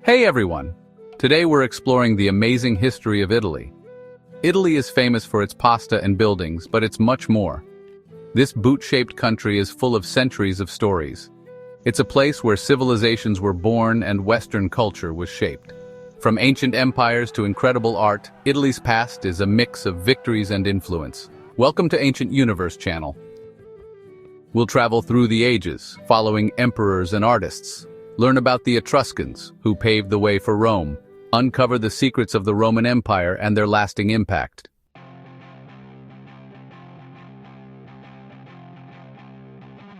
Hey everyone! Today we're exploring the amazing history of Italy. Italy is famous for its pasta and buildings, but it's much more. This boot-shaped country is full of centuries of stories. It's a place where civilizations were born and Western culture was shaped. From ancient empires to incredible art, Italy's past is a mix of victories and influence. Welcome to Ancient Universe channel. We'll travel through the ages, following emperors and artists. Learn about the Etruscans, who paved the way for Rome. Uncover the secrets of the Roman Empire and their lasting impact.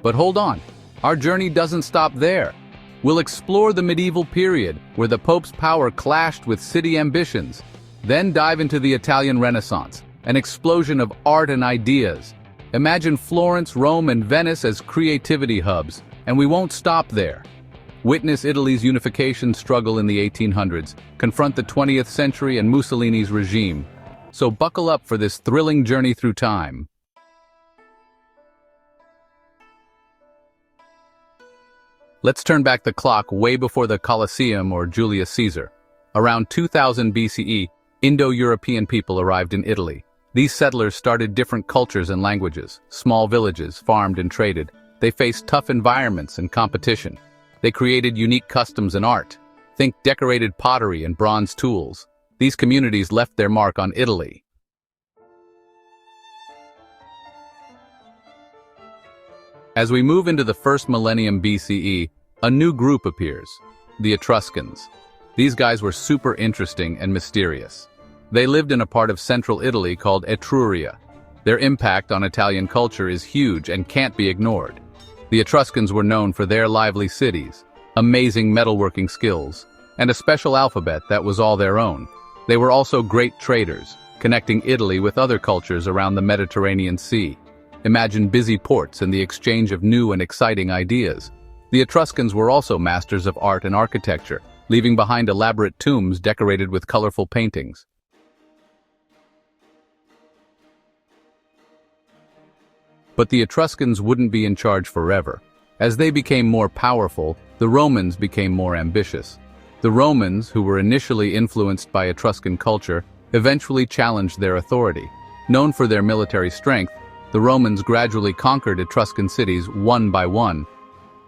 But hold on, our journey doesn't stop there. We'll explore the medieval period, where the Pope's power clashed with city ambitions. Then dive into the Italian Renaissance, an explosion of art and ideas. Imagine Florence, Rome, and Venice as creativity hubs, and we won't stop there. Witness Italy's unification struggle in the 1800s, confront the 20th century and Mussolini's regime. So buckle up for this thrilling journey through time. Let's turn back the clock way before the Colosseum or Julius Caesar. Around 2000 BCE, Indo-European people arrived in Italy. These settlers started different cultures and languages. Small villages, farmed and traded. They faced tough environments and competition. They created unique customs and art. Think decorated pottery and bronze tools. These communities left their mark on Italy. As we move into the first millennium BCE, a new group appears, the Etruscans. These guys were super interesting and mysterious. They lived in a part of central Italy called Etruria. Their impact on Italian culture is huge and can't be ignored. The Etruscans were known for their lively cities, amazing metalworking skills, and a special alphabet that was all their own. They were also great traders, connecting Italy with other cultures around the Mediterranean Sea. Imagine busy ports and the exchange of new and exciting ideas. The Etruscans were also masters of art and architecture, leaving behind elaborate tombs decorated with colorful paintings. But the Etruscans wouldn't be in charge forever. As they became more powerful, the Romans became more ambitious. The Romans, who were initially influenced by Etruscan culture, eventually challenged their authority. Known for their military strength, the Romans gradually conquered Etruscan cities one by one.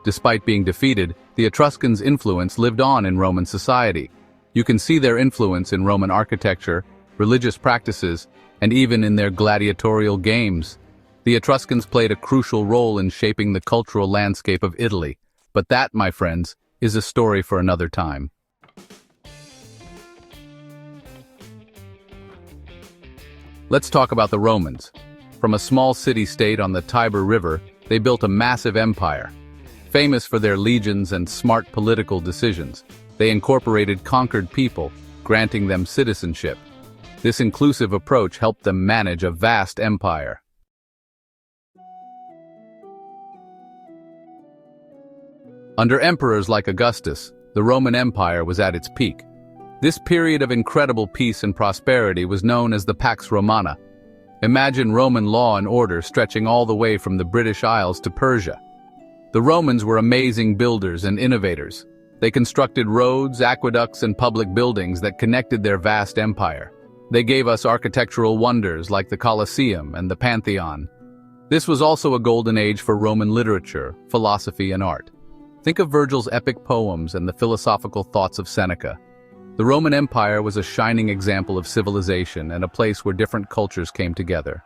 Despite being defeated, the Etruscans' influence lived on in Roman society. You can see their influence in Roman architecture, religious practices, and even in their gladiatorial games. The Etruscans played a crucial role in shaping the cultural landscape of Italy, but that, my friends, is a story for another time. Let's talk about the Romans. From a small city-state on the Tiber River, they built a massive empire. Famous for their legions and smart political decisions, they incorporated conquered people, granting them citizenship. This inclusive approach helped them manage a vast empire. Under emperors like Augustus, the Roman Empire was at its peak. This period of incredible peace and prosperity was known as the Pax Romana. Imagine Roman law and order stretching all the way from the British Isles to Persia. The Romans were amazing builders and innovators. They constructed roads, aqueducts, and public buildings that connected their vast empire. They gave us architectural wonders like the Colosseum and the Pantheon. This was also a golden age for Roman literature, philosophy, and art. Think of Virgil's epic poems and the philosophical thoughts of Seneca. The Roman Empire was a shining example of civilization and a place where different cultures came together.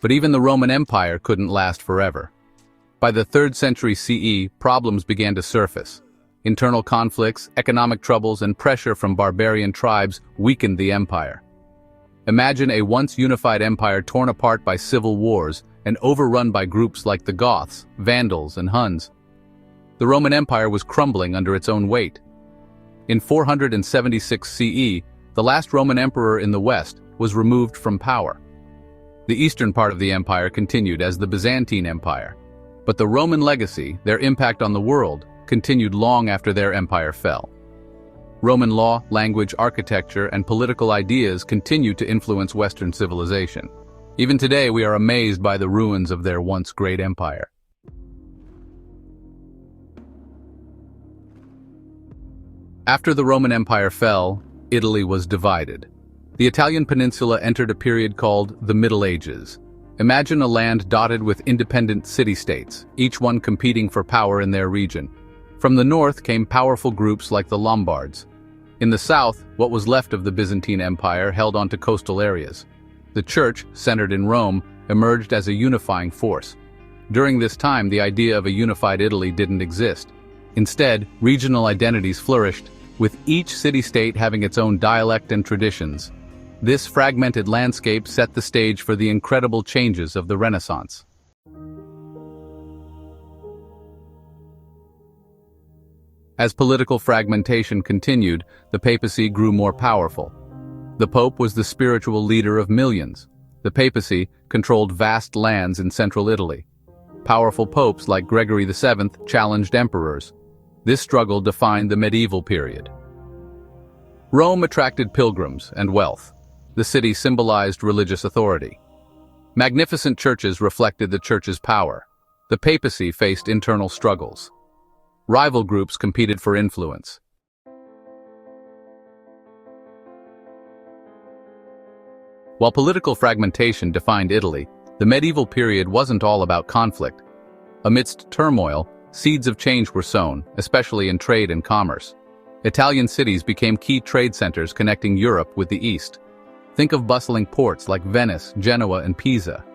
But even the Roman Empire couldn't last forever. By the 3rd century CE, problems began to surface. Internal conflicts, economic troubles, and pressure from barbarian tribes weakened the empire. Imagine a once unified empire torn apart by civil wars and overrun by groups like the Goths, Vandals, and Huns. The Roman Empire was crumbling under its own weight. In 476 CE, the last Roman emperor in the West was removed from power. The eastern part of the empire continued as the Byzantine Empire. But the Roman legacy, their impact on the world, continued long after their empire fell. Roman law, language, architecture, and political ideas continued to influence Western civilization. Even today, we are amazed by the ruins of their once great empire. After the Roman Empire fell, Italy was divided. The Italian peninsula entered a period called the Middle Ages. Imagine a land dotted with independent city-states, each one competing for power in their region. From the north came powerful groups like the Lombards. In the south, what was left of the Byzantine Empire held onto coastal areas. The Church, centered in Rome, emerged as a unifying force. During this time, the idea of a unified Italy didn't exist. Instead, regional identities flourished, with each city-state having its own dialect and traditions. This fragmented landscape set the stage for the incredible changes of the Renaissance. As political fragmentation continued, the papacy grew more powerful. The Pope was the spiritual leader of millions. The papacy controlled vast lands in central Italy. Powerful popes like Gregory VII challenged emperors. This struggle defined the medieval period. Rome attracted pilgrims and wealth. The city symbolized religious authority. Magnificent churches reflected the church's power. The papacy faced internal struggles. Rival groups competed for influence. While political fragmentation defined Italy, the medieval period wasn't all about conflict. Amidst turmoil, seeds of change were sown, especially in trade and commerce. Italian cities became key trade centers connecting Europe with the East. Think of bustling ports like Venice, Genoa, and Pisa.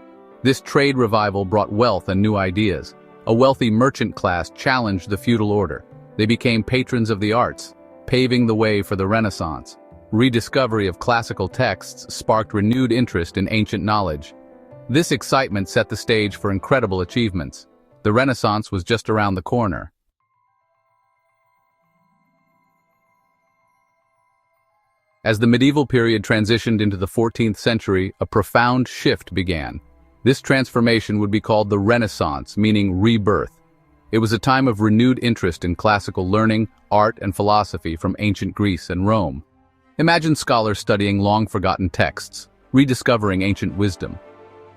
This trade revival brought wealth and new ideas. A wealthy merchant class challenged the feudal order. They became patrons of the arts, paving the way for the Renaissance. Rediscovery of classical texts sparked renewed interest in ancient knowledge. This excitement set the stage for incredible achievements. The Renaissance was just around the corner. As the medieval period transitioned into the 14th century, a profound shift began. This transformation would be called the Renaissance, meaning rebirth. It was a time of renewed interest in classical learning, art, and philosophy from ancient Greece and Rome. Imagine scholars studying long-forgotten texts, rediscovering ancient wisdom.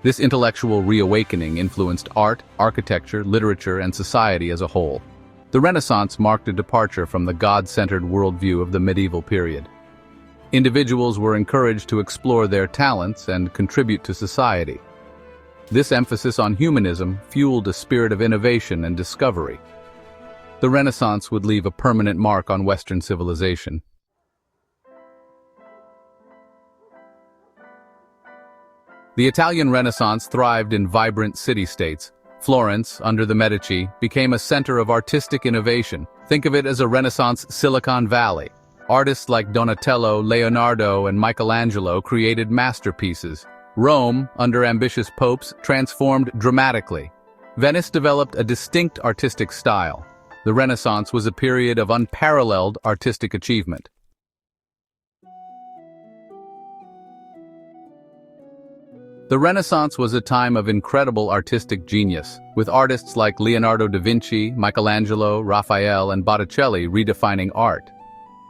This intellectual reawakening influenced art, architecture, literature, and society as a whole. The Renaissance marked a departure from the God-centered worldview of the medieval period. Individuals were encouraged to explore their talents and contribute to society. This emphasis on humanism fueled a spirit of innovation and discovery. The Renaissance would leave a permanent mark on Western civilization. The Italian Renaissance thrived in vibrant city-states. Florence, under the Medici, became a center of artistic innovation. Think of it as a Renaissance Silicon Valley. Artists like Donatello, Leonardo, and Michelangelo created masterpieces. Rome, under ambitious popes, transformed dramatically. Venice developed a distinct artistic style. The Renaissance was a period of unparalleled artistic achievement. The Renaissance was a time of incredible artistic genius, with artists like Leonardo da Vinci, Michelangelo, Raphael, and Botticelli redefining art.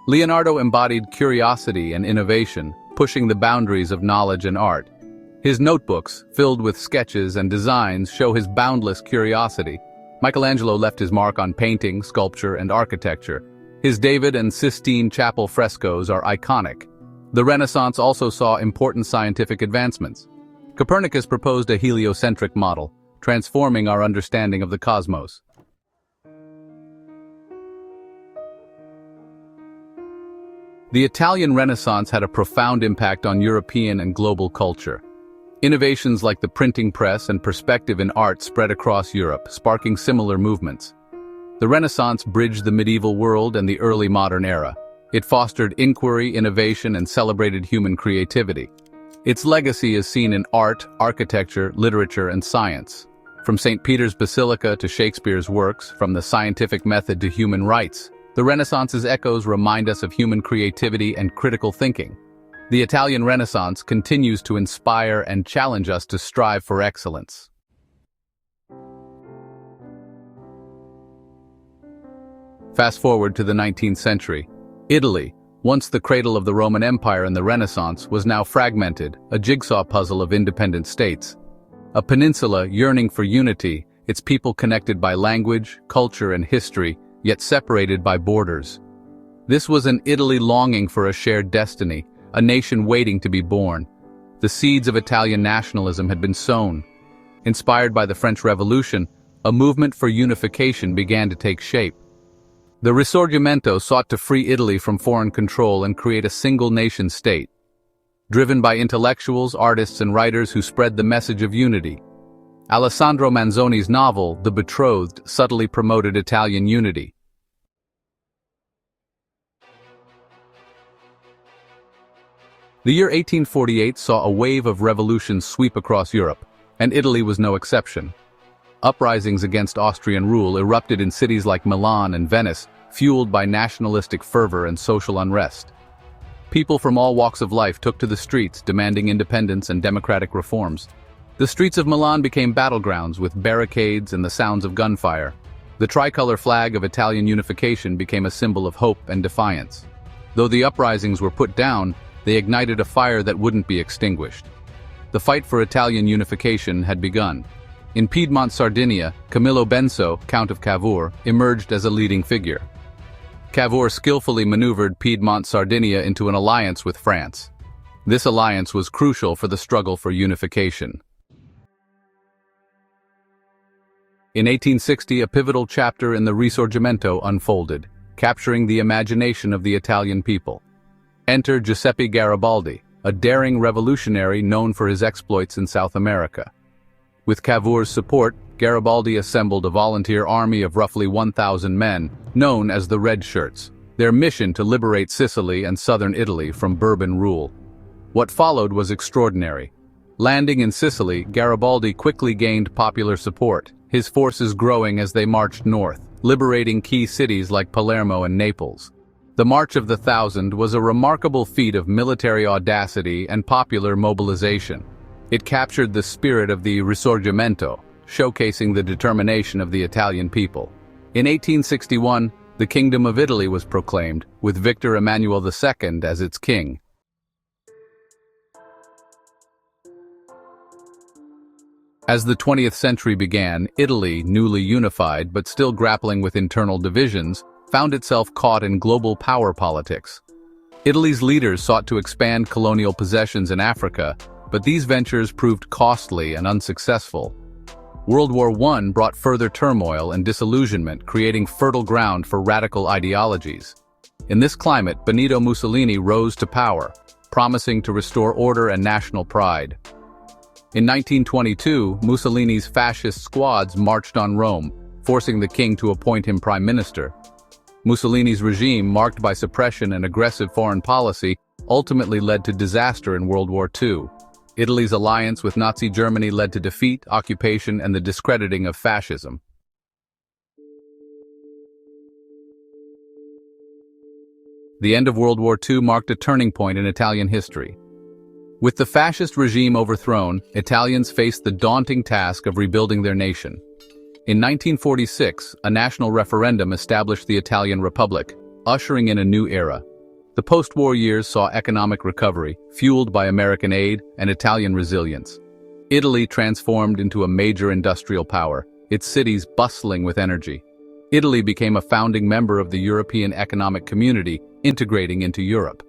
Leonardo embodied curiosity and innovation, pushing the boundaries of knowledge and art. His notebooks, filled with sketches and designs, show his boundless curiosity. Michelangelo left his mark on painting, sculpture, and architecture. His David and Sistine Chapel frescoes are iconic. The Renaissance also saw important scientific advancements. Copernicus proposed a heliocentric model, transforming our understanding of the cosmos. The Italian Renaissance had a profound impact on European and global culture. Innovations like the printing press and perspective in art spread across Europe, sparking similar movements. The Renaissance bridged the medieval world and the early modern era. It fostered inquiry, innovation, and celebrated human creativity. Its legacy is seen in art, architecture, literature, and science. From St. Peter's Basilica to Shakespeare's works, from the scientific method to human rights, the Renaissance's echoes remind us of human creativity and critical thinking. The Italian Renaissance continues to inspire and challenge us to strive for excellence. Fast forward to the 19th century. Italy, once the cradle of the Roman Empire and the Renaissance, was now fragmented, a jigsaw puzzle of independent states. A peninsula yearning for unity, its people connected by language, culture, and history, yet separated by borders. This was an Italy longing for a shared destiny, a nation waiting to be born. The seeds of Italian nationalism had been sown. Inspired by the French Revolution, a movement for unification began to take shape. The Risorgimento sought to free Italy from foreign control and create a single nation-state. Driven by intellectuals, artists, and writers who spread the message of unity. Alessandro Manzoni's novel, The Betrothed, subtly promoted Italian unity. The year 1848 saw a wave of revolutions sweep across Europe, and Italy was no exception. Uprisings against Austrian rule erupted in cities like Milan and Venice, fueled by nationalistic fervor and social unrest. People from all walks of life took to the streets, demanding independence and democratic reforms. The streets of Milan became battlegrounds with barricades and the sounds of gunfire. The tricolor flag of Italian unification became a symbol of hope and defiance. Though the uprisings were put down, they ignited a fire that wouldn't be extinguished. The fight for Italian unification had begun. In Piedmont, Sardinia, Camillo Benso, Count of Cavour, emerged as a leading figure. Cavour skillfully maneuvered Piedmont, Sardinia into an alliance with France. This alliance was crucial for the struggle for unification. In 1860, a pivotal chapter in the Risorgimento unfolded, capturing the imagination of the Italian people. Enter Giuseppe Garibaldi, a daring revolutionary known for his exploits in South America. With Cavour's support, Garibaldi assembled a volunteer army of roughly 1,000 men, known as the Red Shirts, their mission to liberate Sicily and southern Italy from Bourbon rule. What followed was extraordinary. Landing in Sicily, Garibaldi quickly gained popular support, his forces growing as they marched north, liberating key cities like Palermo and Naples. The March of the Thousand was a remarkable feat of military audacity and popular mobilization. It captured the spirit of the Risorgimento, showcasing the determination of the Italian people. In 1861, the Kingdom of Italy was proclaimed, with Victor Emmanuel II as its king. As the 20th century began, Italy, newly unified but still grappling with internal divisions, found itself caught in global power politics. Italy's leaders sought to expand colonial possessions in Africa, but these ventures proved costly and unsuccessful. World War I brought further turmoil and disillusionment, creating fertile ground for radical ideologies. In this climate, Benito Mussolini rose to power, promising to restore order and national pride. In 1922, Mussolini's fascist squads marched on Rome, forcing the king to appoint him prime minister. Mussolini's regime, marked by suppression and aggressive foreign policy, ultimately led to disaster in World War II. Italy's alliance with Nazi Germany led to defeat, occupation, and the discrediting of fascism. The end of World War II marked a turning point in Italian history. With the fascist regime overthrown, Italians faced the daunting task of rebuilding their nation. In 1946, a national referendum established the Italian Republic, ushering in a new era. The post-war years saw economic recovery, fueled by American aid and Italian resilience. Italy transformed into a major industrial power, its cities bustling with energy. Italy became a founding member of the European Economic Community, integrating into Europe.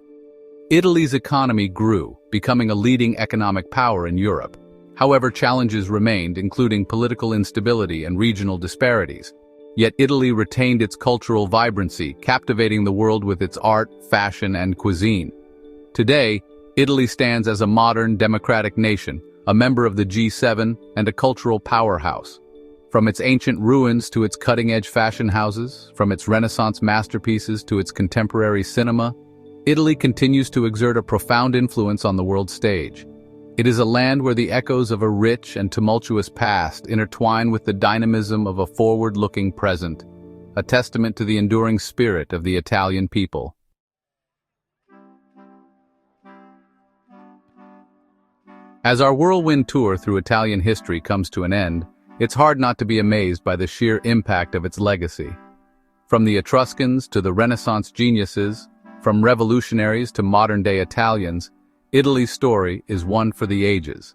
Italy's economy grew, becoming a leading economic power in Europe. However, challenges remained, including political instability and regional disparities. Yet Italy retained its cultural vibrancy, captivating the world with its art, fashion, and cuisine. Today, Italy stands as a modern, democratic nation, a member of the G7 and a cultural powerhouse. From its ancient ruins to its cutting-edge fashion houses, from its Renaissance masterpieces to its contemporary cinema, Italy continues to exert a profound influence on the world stage. It is a land where the echoes of a rich and tumultuous past intertwine with the dynamism of a forward-looking present, a testament to the enduring spirit of the Italian people. As our whirlwind tour through Italian history comes to an end, it's hard not to be amazed by the sheer impact of its legacy. From the Etruscans to the Renaissance geniuses, from revolutionaries to modern-day Italians, Italy's story is one for the ages.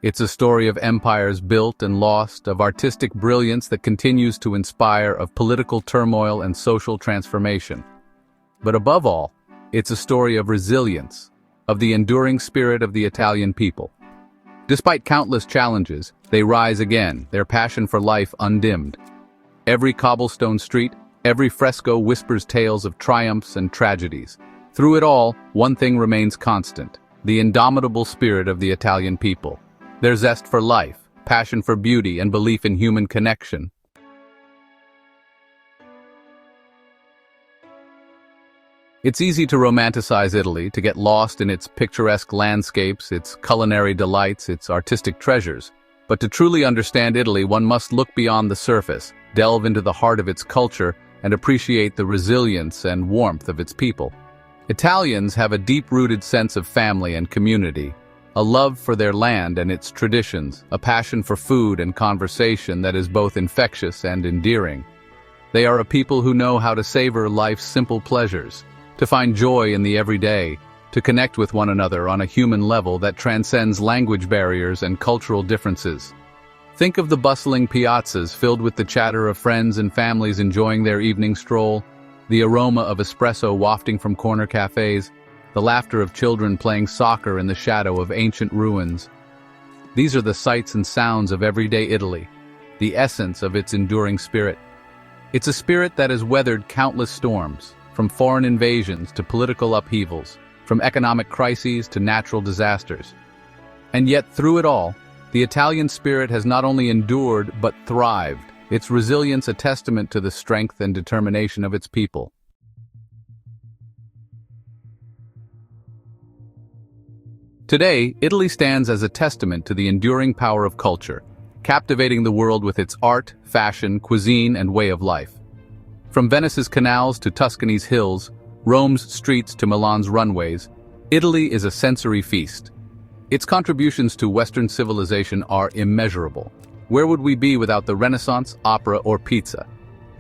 It's a story of empires built and lost, of artistic brilliance that continues to inspire, of political turmoil and social transformation. But above all, it's a story of resilience, of the enduring spirit of the Italian people. Despite countless challenges, they rise again, their passion for life undimmed. Every cobblestone street, every fresco whispers tales of triumphs and tragedies. Through it all, one thing remains constant: the indomitable spirit of the Italian people. Their zest for life, passion for beauty, and belief in human connection. It's easy to romanticize Italy, to get lost in its picturesque landscapes, its culinary delights, its artistic treasures. But to truly understand Italy, one must look beyond the surface, delve into the heart of its culture, and appreciate the resilience and warmth of its people. Italians have a deep-rooted sense of family and community, a love for their land and its traditions, a passion for food and conversation that is both infectious and endearing. They are a people who know how to savor life's simple pleasures, to find joy in the everyday, to connect with one another on a human level that transcends language barriers and cultural differences. Think of the bustling piazzas filled with the chatter of friends and families enjoying their evening stroll, the aroma of espresso wafting from corner cafes, the laughter of children playing soccer in the shadow of ancient ruins. These are the sights and sounds of everyday Italy, the essence of its enduring spirit. It's a spirit that has weathered countless storms, from foreign invasions to political upheavals, from economic crises to natural disasters. And yet, through it all, the Italian spirit has not only endured but thrived, its resilience a testament to the strength and determination of its people. Today, Italy stands as a testament to the enduring power of culture, captivating the world with its art, fashion, cuisine, and way of life. From Venice's canals to Tuscany's hills, Rome's streets to Milan's runways, Italy is a sensory feast. Its contributions to Western civilization are immeasurable. Where would we be without the Renaissance, opera, or pizza?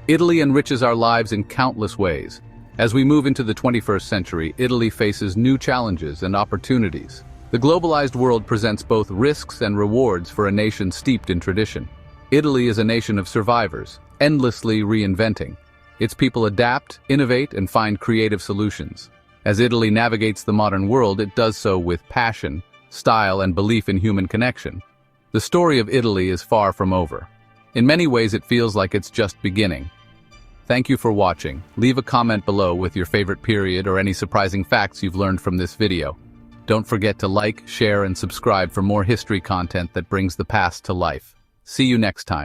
Italy enriches our lives in countless ways. As we move into the 21st century, Italy faces new challenges and opportunities. The globalized world presents both risks and rewards for a nation steeped in tradition. Italy is a nation of survivors, endlessly reinventing. Its people adapt, innovate, and find creative solutions. As Italy navigates the modern world, it does so with passion, style, and belief in human connection. The story of Italy is far from over. In many ways, it feels like it's just beginning. Thank you for watching. Leave a comment below with your favorite period or any surprising facts you've learned from this video. Don't forget to like, share, and subscribe for more history content that brings the past to life. See you next time.